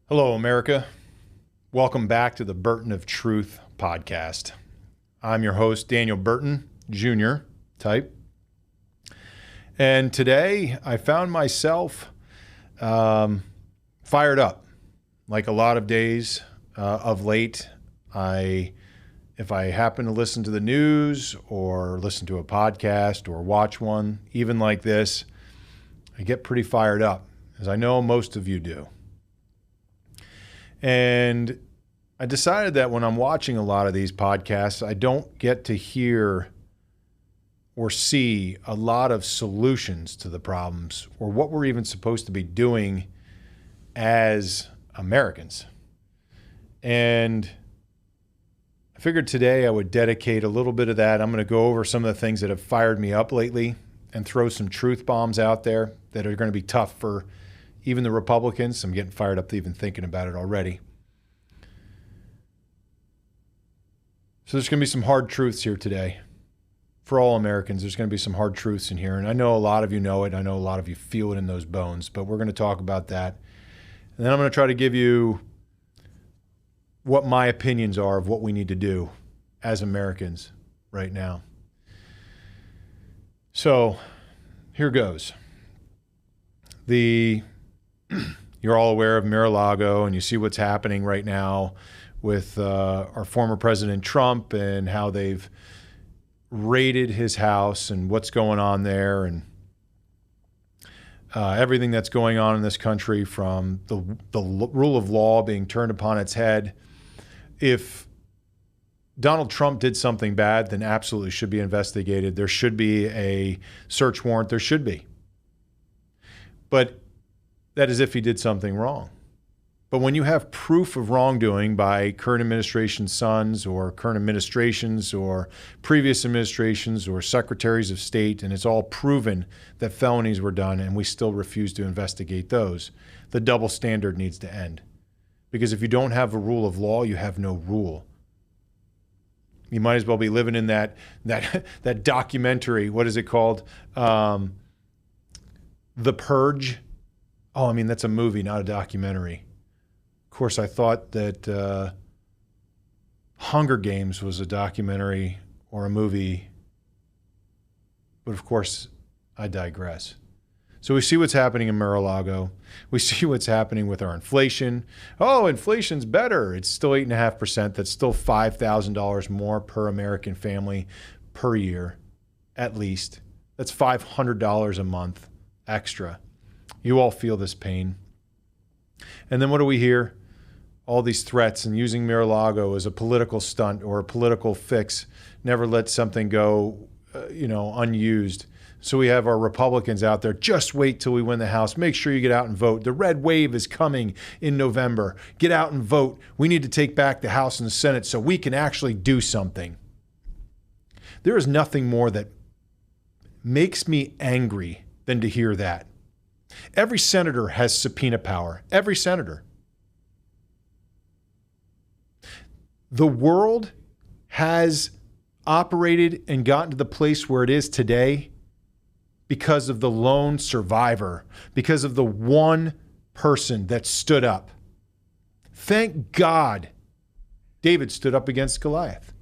Hello, America. Welcome back to the Burton of Truth podcast. I'm your host, Daniel Burton, Jr. type. And today I found myself fired up. Like a lot of days of late, if I happen to listen to the news or listen to a podcast or watch one, even like this, I get pretty fired up, as I know most of you do. And I decided that when I'm watching a lot of these podcasts, I don't get to hear or see a lot of solutions to the problems or what we're even supposed to be doing as Americans. And I figured today I would dedicate a little bit of that. I'm going to go over some of the things that have fired me up lately and throw some truth bombs out there that are going to be tough for even the Republicans. I'm getting fired up to even thinking about it already. So there's going to be some hard truths here today. For all Americans, there's going to be some hard truths in here. And I know a lot of you know it. I know a lot of you feel it in those bones. But we're going to talk about that. And then I'm going to try to give you what my opinions are of what we need to do as Americans right now. So here goes. You're all aware of Mar-a-Lago, and you see what's happening right now with our former President Trump and how they've raided his house and what's going on there, and everything that's going on in this country, from the rule of law being turned upon its head. If Donald Trump did something bad, then absolutely should be investigated. There should be a search warrant. There should be. But that is if he did something wrong. But when you have proof of wrongdoing by current administration sons or current administrations or previous administrations or secretaries of state, and it's all proven that felonies were done and we still refuse to investigate those, the double standard needs to end. Because if you don't have a rule of law, you have no rule. You might as well be living in that documentary. What is it called? The Purge. Oh, I mean, that's a movie, not a documentary. Of course, I thought that Hunger Games was a documentary or a movie. But of course, I digress. So we see what's happening in Mar-a-Lago. We see what's happening with our inflation. Oh, inflation's better. It's still 8.5%. That's still $5,000 more per American family per year, at least. That's $500 a month extra. You all feel this pain. And then what do we hear? All these threats and using Mar-a-Lago as a political stunt or a political fix. Never let something go, unused. So we have our Republicans out there. Just wait till we win the House. Make sure you get out and vote. The red wave is coming in November. Get out and vote. We need to take back the House and the Senate so we can actually do something. There is nothing more that makes me angry than to hear that. Every senator has subpoena power. Every senator. The world has operated and gotten to the place where it is today because of the lone survivor, because of the one person that stood up. Thank God David stood up against Goliath.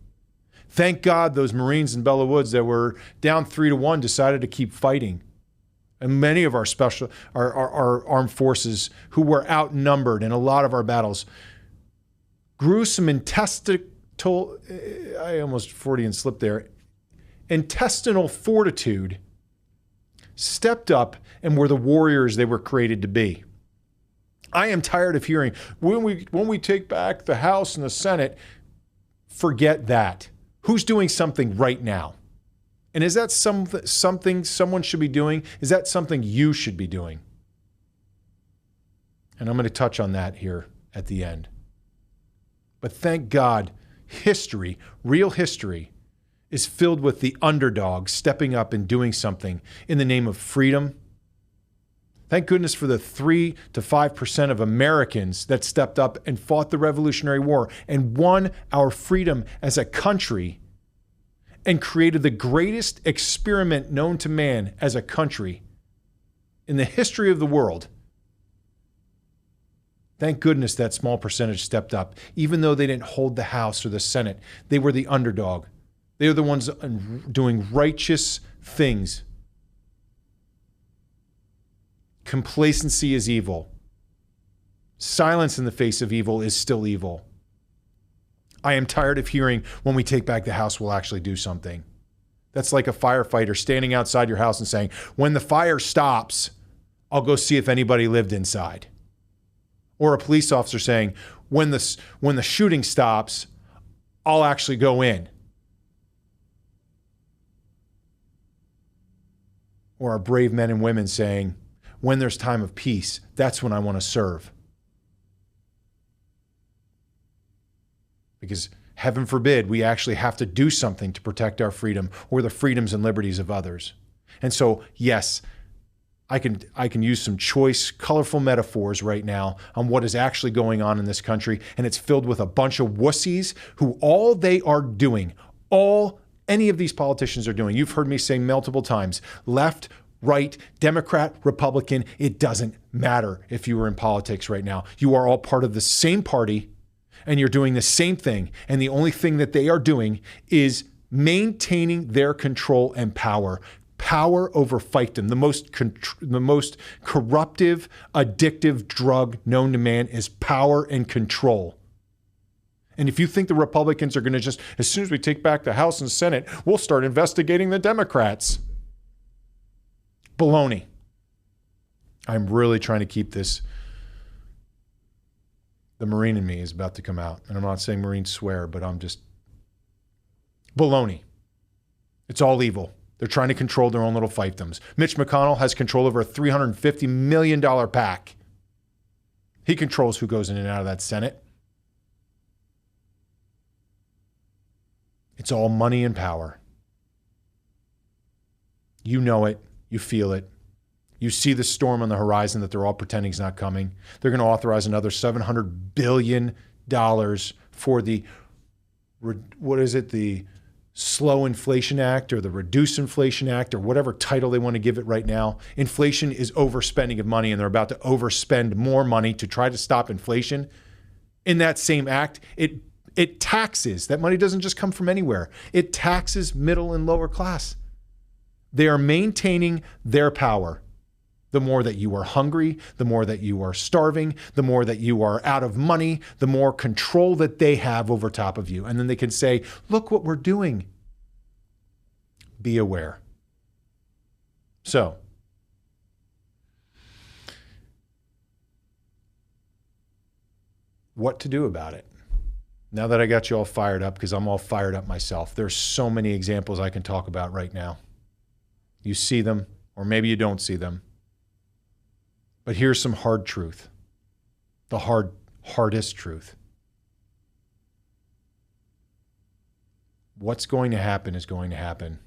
Thank God those Marines in Belleau Woods that were down 3-1 decided to keep fighting. And many of our armed forces who were outnumbered in a lot of our battles grew some intestinal fortitude, stepped up, and were the warriors they were created to be. I am tired of hearing, when we take back the House and the Senate, forget that. Who's doing something right now? And is that something someone should be doing? Is that something you should be doing? And I'm going to touch on that here at the end. But thank God, history, real history, is filled with the underdog stepping up and doing something in the name of freedom. Thank goodness for the 3 to 5% of Americans that stepped up and fought the Revolutionary War and won our freedom as a country and created the greatest experiment known to man as a country in the history of the world. Thank goodness that small percentage stepped up. Even though they didn't hold the House or the Senate, they were the underdog. They were the ones doing righteous things. Complacency is evil. Silence in the face of evil is still evil. I am tired of hearing when we take back the House, we'll actually do something. That's like a firefighter standing outside your house and saying, when the fire stops, I'll go see if anybody lived inside. Or a police officer saying, when the shooting stops, I'll actually go in. Or our brave men and women saying, when there's time of peace, that's when I want to serve. Because heaven forbid we actually have to do something to protect our freedom or the freedoms and liberties of others. And so, yes, I can use some choice, colorful metaphors right now on what is actually going on in this country, and it's filled with a bunch of wussies who all they are doing, all any of these politicians are doing, you've heard me say multiple times, left, right, Democrat, Republican, it doesn't matter if you are in politics right now. You are all part of the same party, and you're doing the same thing, and the only thing that they are doing is maintaining their control and power. Power over fiefdom. The most corruptive, addictive drug known to man is power and control. And if you think the Republicans are going to just, as soon as we take back the House and Senate, we'll start investigating the Democrats. Baloney. I'm really trying to keep this. The Marine in me is about to come out. And I'm not saying Marines swear, but I'm just baloney. It's all evil. They're trying to control their own little fiefdoms. Mitch McConnell has control over a $350 million PAC. He controls who goes in and out of that Senate. It's all money and power. You know it. You feel it. You see the storm on the horizon that they're all pretending is not coming. They're going to authorize another $700 billion for the, what is it, the Slow Inflation Act or the Reduce Inflation Act or whatever title they want to give it right now. Inflation is overspending of money, and they're about to overspend more money to try to stop inflation. In that same act, it taxes. That money doesn't just come from anywhere. It taxes middle and lower class. They are maintaining their power. The more that you are hungry, the more that you are starving, the more that you are out of money, the more control that they have over top of you. And then they can say, look what we're doing. Be aware. So, what to do about it? Now that I got you all fired up, because I'm all fired up myself, there's so many examples I can talk about right now. You see them, or maybe you don't see them. But here's some hard truth, the hardest truth. What's going to happen is going to happen.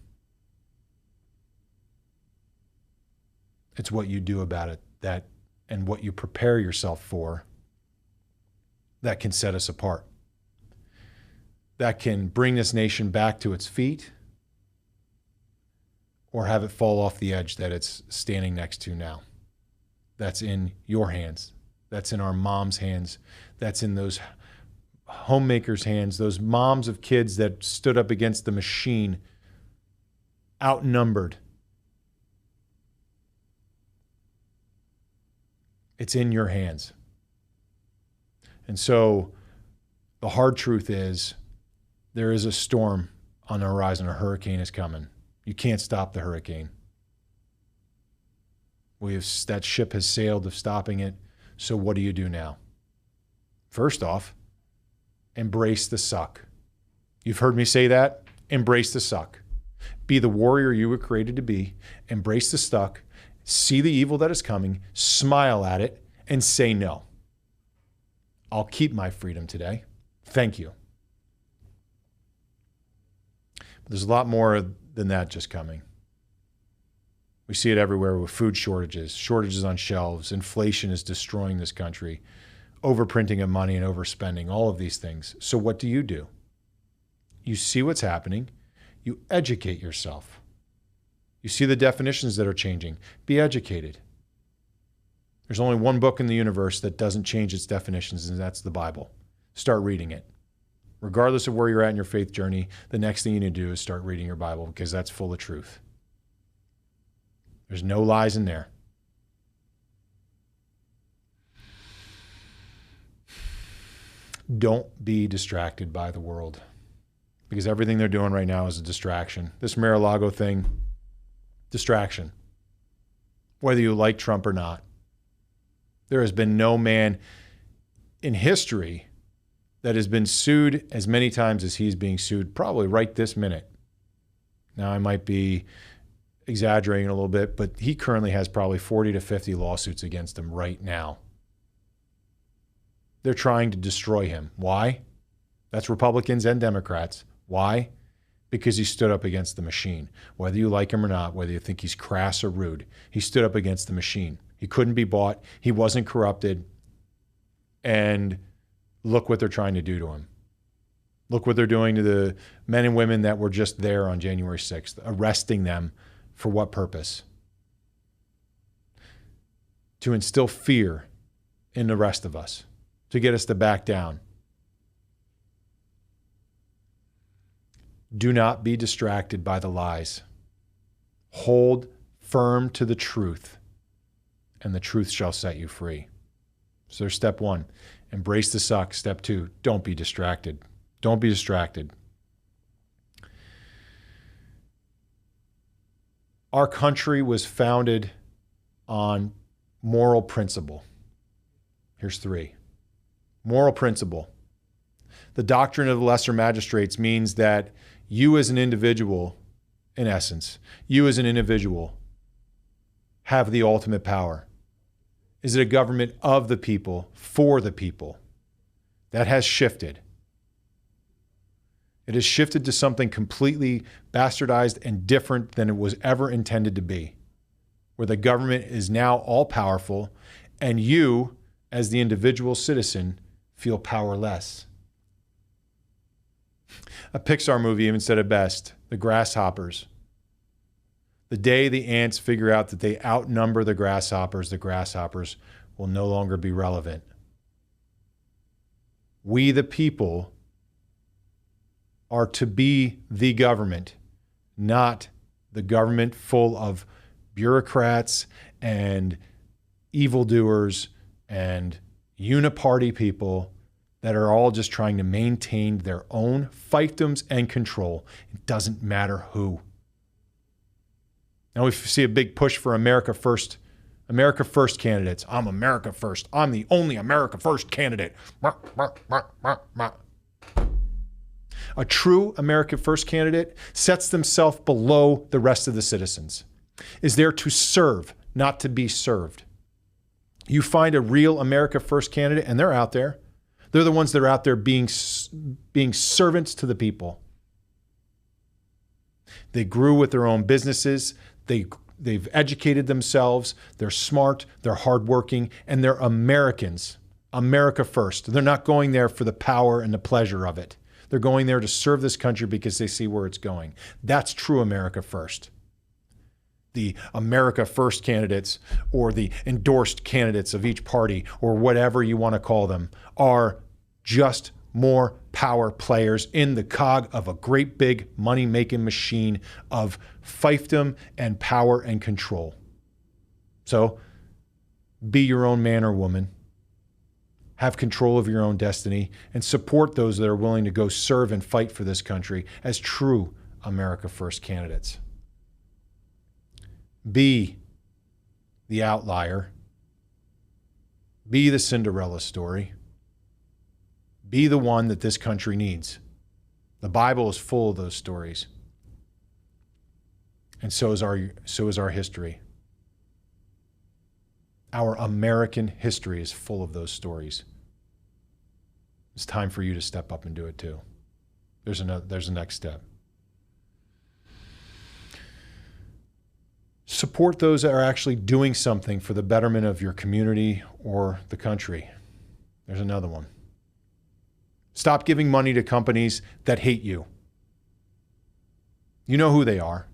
It's what you do about it, and what you prepare yourself for, that can set us apart. That can bring this nation back to its feet, or have it fall off the edge that it's standing next to now. That's in your hands. That's in our moms' hands. That's in those homemakers' hands, those moms of kids that stood up against the machine, outnumbered. It's in your hands. And so the hard truth is there is a storm on the horizon. A hurricane is coming. You can't stop the hurricane. That ship has sailed of stopping it. So what do you do now? First off, embrace the suck. You've heard me say that. Embrace the suck. Be the warrior you were created to be. Embrace the suck. See the evil that is coming. Smile at it and say no. I'll keep my freedom today. Thank you. But there's a lot more than that just coming. We see it everywhere with food shortages on shelves. Inflation is destroying this country. Overprinting of money and overspending, all of these things. So what do? You see what's happening. You educate yourself. You see the definitions that are changing. Be educated. There's only one book in the universe that doesn't change its definitions, and that's the Bible. Start reading it. Regardless of where you're at in your faith journey, the next thing you need to do is start reading your Bible, because that's full of truth. There's no lies in there. Don't be distracted by the world, because everything they're doing right now is a distraction. This Mar-a-Lago thing, distraction. Whether you like Trump or not. There has been no man in history that has been sued as many times as he's being sued, probably right this minute. Now, I might be exaggerating a little bit, but he currently has probably 40 to 50 lawsuits against him right now. They're trying to destroy him. Why? That's Republicans and Democrats. Why? Because he stood up against the machine. Whether you like him or not, whether you think he's crass or rude, he stood up against the machine. He couldn't be bought. He wasn't corrupted. And look what they're trying to do to him. Look what they're doing to the men and women that were just there on January 6th, arresting them for what purpose? To instill fear in the rest of us, to get us to back down. Do not be distracted by the lies. Hold firm to the truth, and the truth shall set you free. So there's step one, embrace the suck. Step two, don't be distracted. Don't be distracted. Our country was founded on moral principle. Here's three. Moral principle. The doctrine of the lesser magistrates means that you as an individual, in essence, you as an individual have the ultimate power. Is it a government of the people, for the people? That has shifted. It has shifted to something completely bastardized and different than it was ever intended to be, where the government is now all-powerful and you, as the individual citizen, feel powerless. A Pixar movie even said it best, the grasshoppers. The day the ants figure out that they outnumber the grasshoppers will no longer be relevant. We, the people, are to be the government, not the government full of bureaucrats and evildoers and uniparty people that are all just trying to maintain their own fiefdoms and control. It doesn't matter who. Now we see a big push for America First candidates. I'm America First. I'm the only America First candidate. A true America First candidate sets themselves below the rest of the citizens, is there to serve, not to be served. You find a real America First candidate, and they're out there. They're the ones that are out there being servants to the people. They grew with their own businesses. They've educated themselves. They're smart. They're hardworking, and they're Americans. America First. They're not going there for the power and the pleasure of it. They're going there to serve this country because they see where it's going. That's true America First. The America First candidates or the endorsed candidates of each party or whatever you want to call them are just more power players in the cog of a great big money-making machine of fiefdom and power and control. So be your own man or woman. Have control of your own destiny and support those that are willing to go serve and fight for this country as true America First candidates. Be the outlier. Be the Cinderella story. Be the one that this country needs. The Bible is full of those stories. And so is our history. Our American history is full of those stories. It's time for you to step up and do it too. There's a next step. Support those that are actually doing something for the betterment of your community or the country. There's another one. Stop giving money to companies that hate you. You know who they are.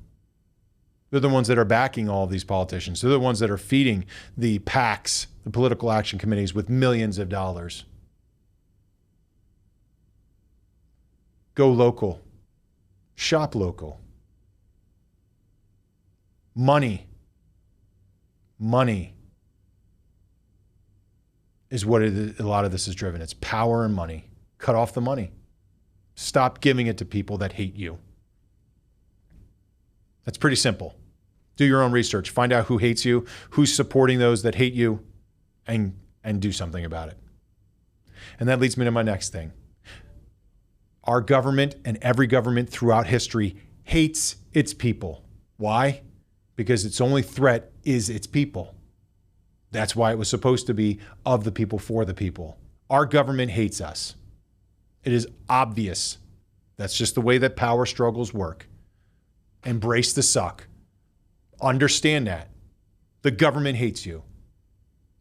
They're the ones that are backing all of these politicians. They're the ones that are feeding the PACs, the political action committees, with millions of dollars. Go local. Shop local. Money is what a lot of this is driven. It's power and money. Cut off the money. Stop giving it to people that hate you. That's pretty simple. Do your own research. Find out who hates you, who's supporting those that hate you, and do something about it. And that leads me to my next thing. Our government and every government throughout history hates its people. Why? Because its only threat is its people. That's why it was supposed to be of the people for the people. Our government hates us. It is obvious. That's just the way that power struggles work. Embrace the suck. Understand that. The government hates you.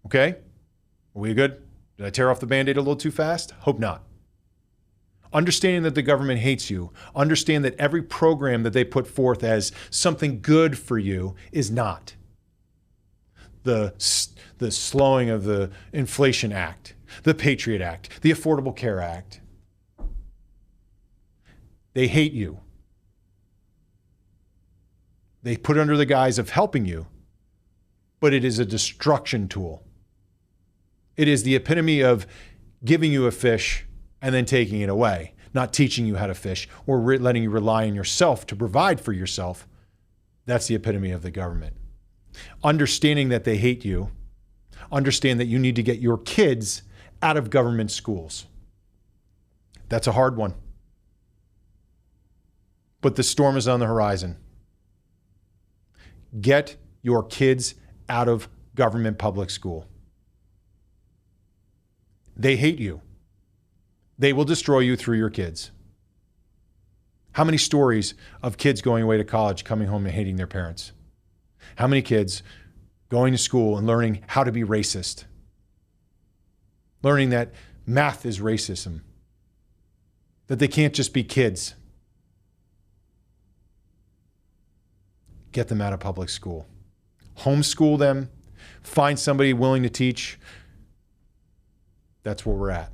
Okay? Are we good? Did I tear off the Band-Aid a little too fast? Hope not. Understanding that the government hates you, understand that every program that they put forth as something good for you is not. The slowing of the Inflation Act, the Patriot Act, the Affordable Care Act. They hate you. They put it under the guise of helping you, but it is a destruction tool. It is the epitome of giving you a fish and then taking it away, not teaching you how to fish or letting you rely on yourself to provide for yourself. That's the epitome of the government. Understanding that they hate you, understand that you need to get your kids out of government schools. That's a hard one. But the storm is on the horizon. Get your kids out of government public school. They hate you. They will destroy you through your kids. How many stories of kids going away to college, coming home and hating their parents? How many kids going to school and learning how to be racist? Learning that math is racism. That they can't just be kids. Get them out of public school. Homeschool them. Find somebody willing to teach. That's where we're at.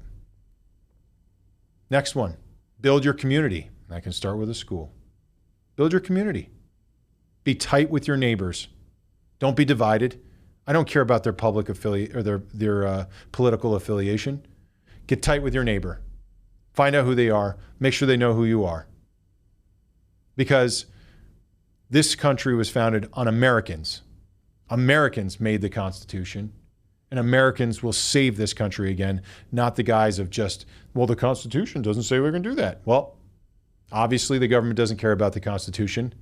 Next one, build your community. I can start with a school. Build your community. Be tight with your neighbors. Don't be divided. I don't care about their public affiliate or their political affiliation. Get tight with your neighbor. Find out who they are. Make sure they know who you are. Because this country was founded on Americans. Americans made the Constitution. And Americans will save this country again, not the guise of just, well, the Constitution doesn't say we can do that. Well, obviously the government doesn't care about the Constitution.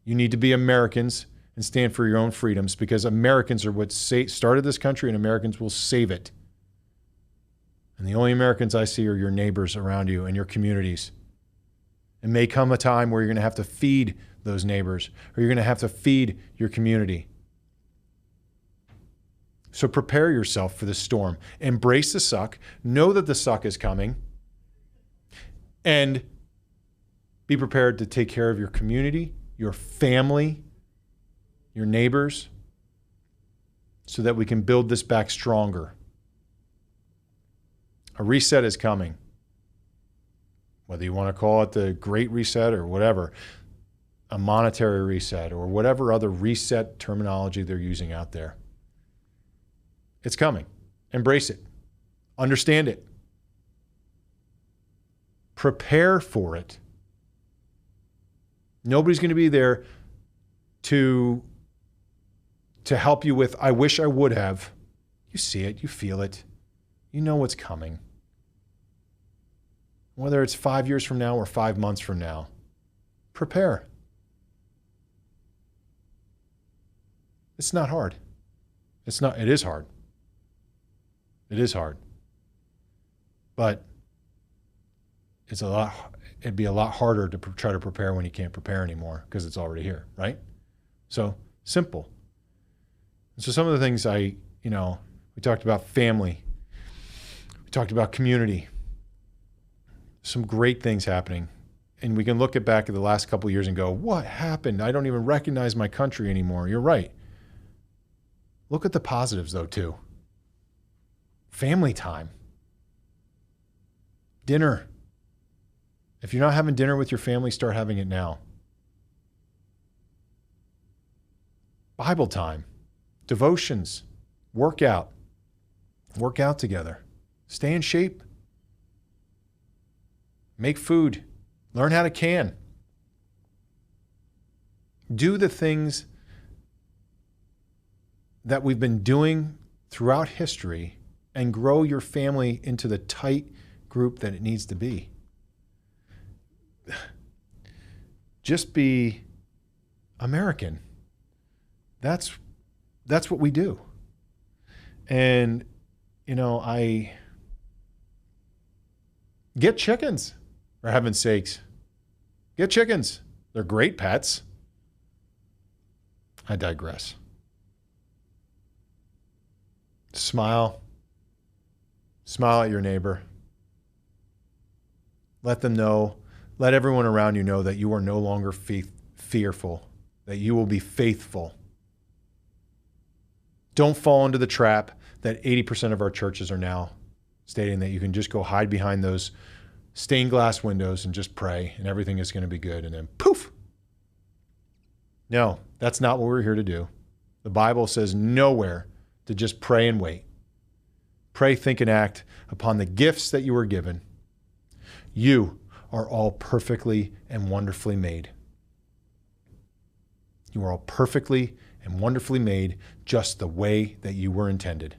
You need to be Americans and stand for your own freedoms, because Americans are what started this country, and Americans will save it. And the only Americans I see are your neighbors around you and your communities. It may come a time where you're going to have to feed those neighbors, or you're going to have to feed your community. So prepare yourself for the storm. Embrace the suck. Know that the suck is coming. And be prepared to take care of your community, your family, your neighbors, so that we can build this back stronger. A reset is coming. Whether you want to call it the Great Reset or whatever, a monetary reset or whatever other reset terminology they're using out there. It's coming. Embrace it. Understand it. Prepare for it. Nobody's going to be there to help you with, I wish I would have. You see it. You feel it. You know what's coming. Whether it's 5 years from now or 5 months from now, prepare. It's not hard. It is hard. It is hard. But it'd be a lot harder to try to prepare when you can't prepare anymore, because it's already here, right? So simple. So some of the things we talked about family. We talked about community. Some great things happening And we can look back at the last couple of years and go, what happened? I don't even recognize my country anymore. You're right. Look at the positives, though, too. Family time. Dinner. If you're not having dinner with your family, start having it now. Bible time. Devotions. Workout. Work out together. Stay in shape. Make food. Learn how to can. Do the things that we've been doing throughout history and grow your family into the tight group that it needs to be. Just be American. That's what we do. And, I get chickens, for heaven's sakes. Get chickens. They're great pets. I digress. Smile. Smile at your neighbor. Let them know, let everyone around you know that you are no longer fearful, that you will be faithful. Don't fall into the trap that 80% of our churches are now stating, that you can just go hide behind those stained glass windows and just pray and everything is going to be good, and then poof. No, that's not what we're here to do. The Bible says nowhere to just pray and wait. Pray, think, and act upon the gifts that you were given. You are all perfectly and wonderfully made. You are all perfectly and wonderfully made just the way that you were intended.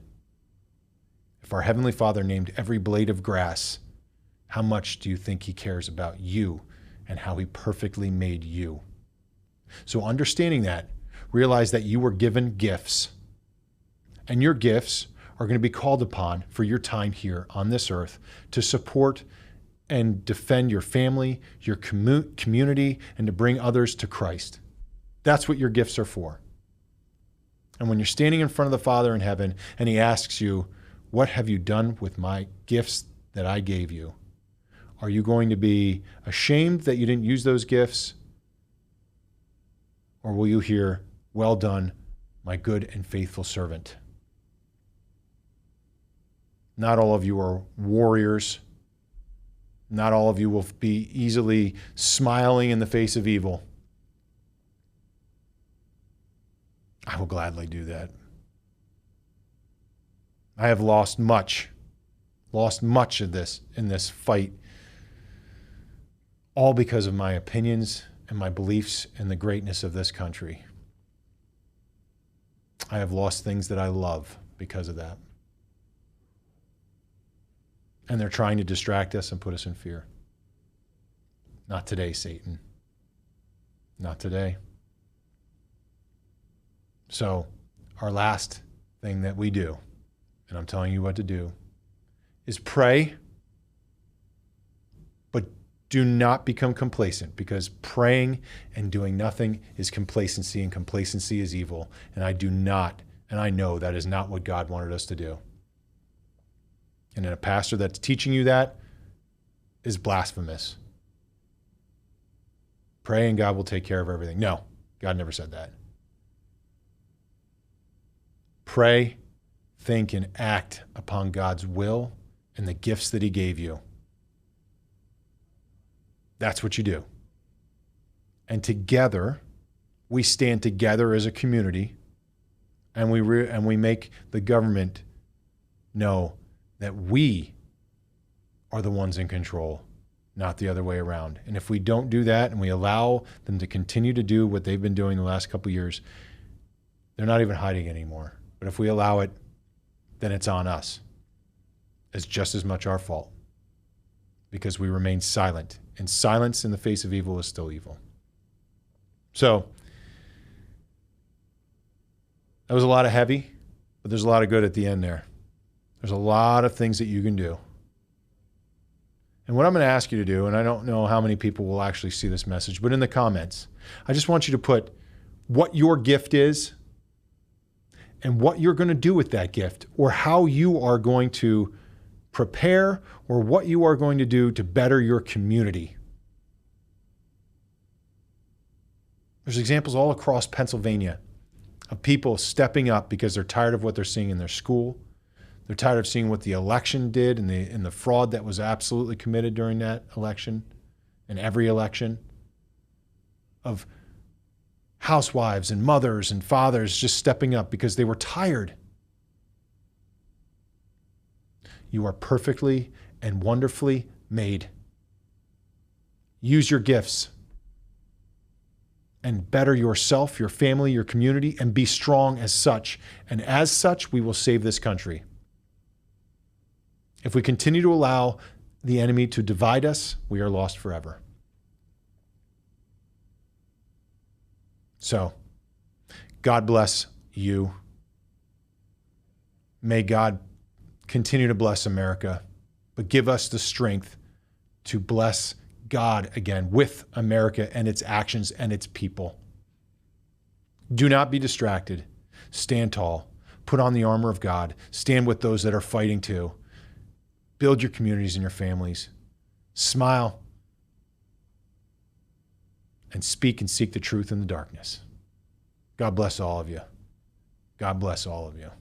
If our Heavenly Father named every blade of grass, how much do you think He cares about you and how He perfectly made you? So understanding that, realize that you were given gifts, and your gifts are going to be called upon for your time here on this earth to support and defend your family, your community, and to bring others to Christ. That's what your gifts are for. And when you're standing in front of the Father in heaven and He asks you, what have you done with my gifts that I gave you? Are you going to be ashamed that you didn't use those gifts? Or will you hear, well done, my good and faithful servant? Not all of you are warriors. Not all of you will be easily smiling in the face of evil. I will gladly do that. I have lost much of this in this fight, all because of my opinions and my beliefs in the greatness of this country. I have lost things that I love because of that. And they're trying to distract us and put us in fear. Not today, Satan. Not today. So, our last thing that we do, and I'm telling you what to do, is pray, but do not become complacent, because praying and doing nothing is complacency, and complacency is evil. And I know that is not what God wanted us to do. And a pastor that's teaching you that is blasphemous. Pray and God will take care of everything. No, God never said that. Pray, think, and act upon God's will and the gifts that He gave you. That's what you do. And together, we stand together as a community, and we make the government know that we are the ones in control, not the other way around. And if we don't do that and we allow them to continue to do what they've been doing the last couple of years, they're not even hiding anymore. But if we allow it, then it's on us. It's just as much our fault, because we remain silent. And silence in the face of evil is still evil. So, that was a lot of heavy, but there's a lot of good at the end there. There's a lot of things that you can do. And what I'm going to ask you to do, and I don't know how many people will actually see this message, but in the comments, I just want you to put what your gift is and what you're going to do with that gift, or how you are going to prepare, or what you are going to do to better your community. There's examples all across Pennsylvania of people stepping up because they're tired of what they're seeing in their school. They're tired of seeing what the election did and the fraud that was absolutely committed during that election and every election, of housewives and mothers and fathers just stepping up because they were tired. You are perfectly and wonderfully made. Use your gifts and better yourself, your family, your community, and be strong as such. And as such, we will save this country. If we continue to allow the enemy to divide us, we are lost forever. So, God bless you. May God continue to bless America, but give us the strength to bless God again with America and its actions and its people. Do not be distracted. Stand tall. Put on the armor of God. Stand with those that are fighting too. Build your communities and your families. Smile and speak and seek the truth in the darkness. God bless all of you. God bless all of you.